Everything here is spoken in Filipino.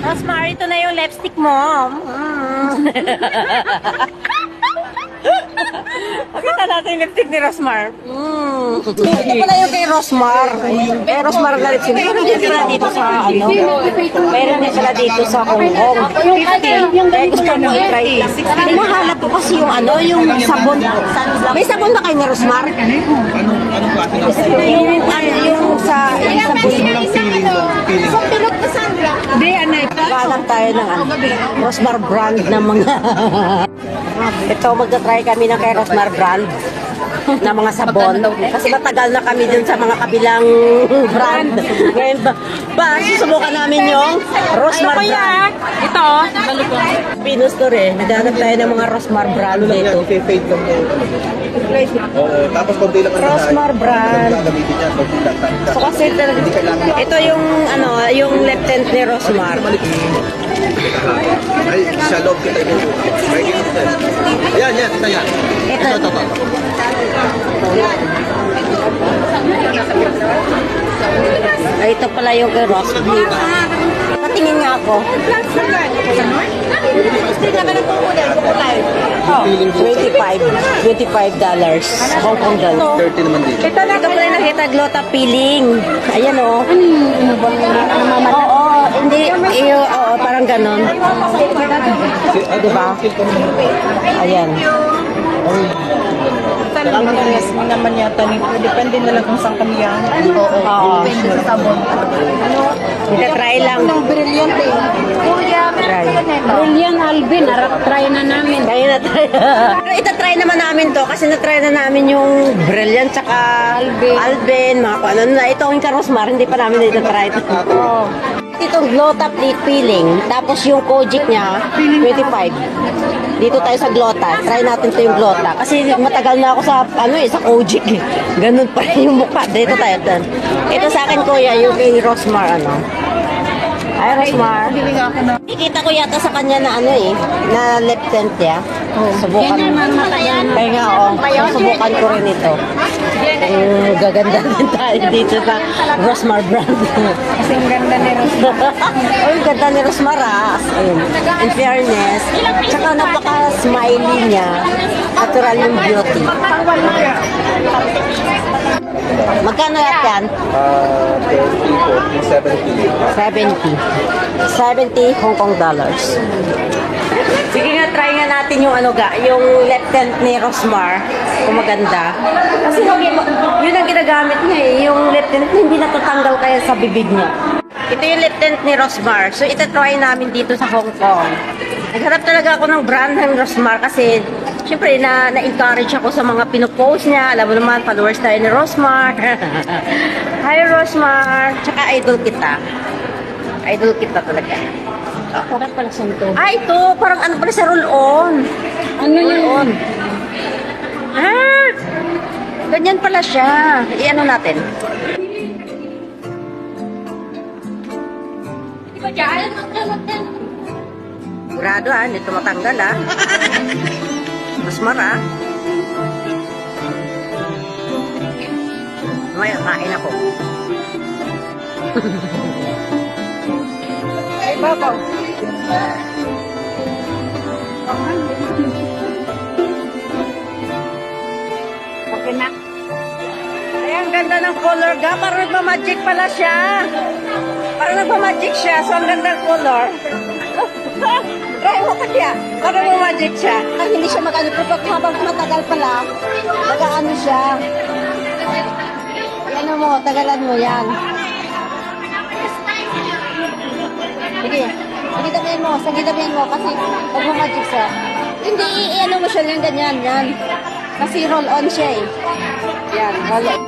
Rosmar, ito na yung lipstick mo. Pakita natin yung lipstick ni Rosmar. Ito pala yung kay Rosmar. Kay Rosmar na lipstick. Meron din sila dito sa ano. Meron din sila dito sa Hong Kong. Kaya gusto mo i-try. Hinahanap ko kasi yung ano, yung sabon. May sabon na kayo ni Rosmar? Yung sa pilot na Sandra. Hindi, anay. Kalang tayo ng ano, Rosmar brand ng mga ito, magta-try kami ng kay Rosmar brand na mga sabon. Kasi matagal na kami dun sa mga kabilang brand. Ngayon susubukan namin yung Rosmar brand. Ito, Venus Tour eh. Naghanap tayo ng mga Rosmar brand dito. Fade lang mo. Tapos konti lang Rosmar brand. So kasi ito yung ano, yung lieutenant ni Rosmar. Ay, sa loob kita ito. Ayan, yan, ito yan. Ito. Ay, ito pala yung kay Rosmar. Patingin nga ako. Oh, $25 Hong Kong dollar. 30 naman dito. Ito na pala nakita Glota peeling. Ayan o. Oo, hindi. Oo, parang ganon. Diba? Ayan. talagang interest mo naman yata nito. Depende na lang kung saan kami yan. Oo. Depende sa sabon. Try lang. Ng brilliant eh. Kuya, Try. Brilliant Alvin, harap try na namin. Kaya na try. Pero itatry naman namin to kasi na-try na namin yung Brilliant tsaka Alvin, mga kung ano na. Ito yung Rosmar, hindi pa namin na itatry ito. Oo. Itong Glota Plate Peeling, tapos yung Kojic niya, 25. Dito tayo sa Glota. Try natin to yung Glota. Kasi matagal na ako sa, sa Kojic eh. Ganun pa rin yung mukha. Dito tayo. Ito sa akin, kuya, yung kay Rosmar, Ay, Rosmar. Ikita ko yata sa kanya na na lip tint niya. Subukan. Kaya nga, susubukan ko rin ito. Gaganda din tayo dito sa Rosmar brand. Kasi ang ganda ni Rosmar. Ay, ganda ni Rosmar Ayun. In fairness, tsaka napaka-smiley niya. Natural yung beauty. Magkano yan? 70. 70 Hong Kong dollars. Sige nga, try nga natin yung yung lip tint ni Rosmar. Kung maganda. Kasi yun ang ginagamit niya yung lip tint hindi natatanggal kaya sa bibig niya. Ito yung lip tint ni Rosmar. So, ita-try namin dito sa Hong Kong. Naghanap talaga ako ng brand ng Rosmar kasi syempre na-encourage ako sa mga pinopost niya. Alam mo naman, followers tayo ni Rosmar. Hi Rosmar! Tsaka idol kita. Idol kita talaga. Parang pala santo. Ito, parang ano pala sa roll-on. Ano yun? Ganyan pala siya. I-ano natin. Sigurado hindi ito matanggal Rosmar May kain ako. Ay, babaw. Okay na. Ay, ang ganda ng color ga. Parang nagmamagic pala siya. Parang nagmamagic siya. So, ang ganda ng color. Try mo kaya. Parang nagmamagic siya. Hindi siya mag-ano. Pero habang matagal pala, mag-ano siya. Ano mo, tagalan mo yan. Sige. Sige, damihan mo. Kasi nagmamagic siya. Hindi, i-ano mo siya yan, ganyan, yan. Kasi roll-on siya Yan, roll-on.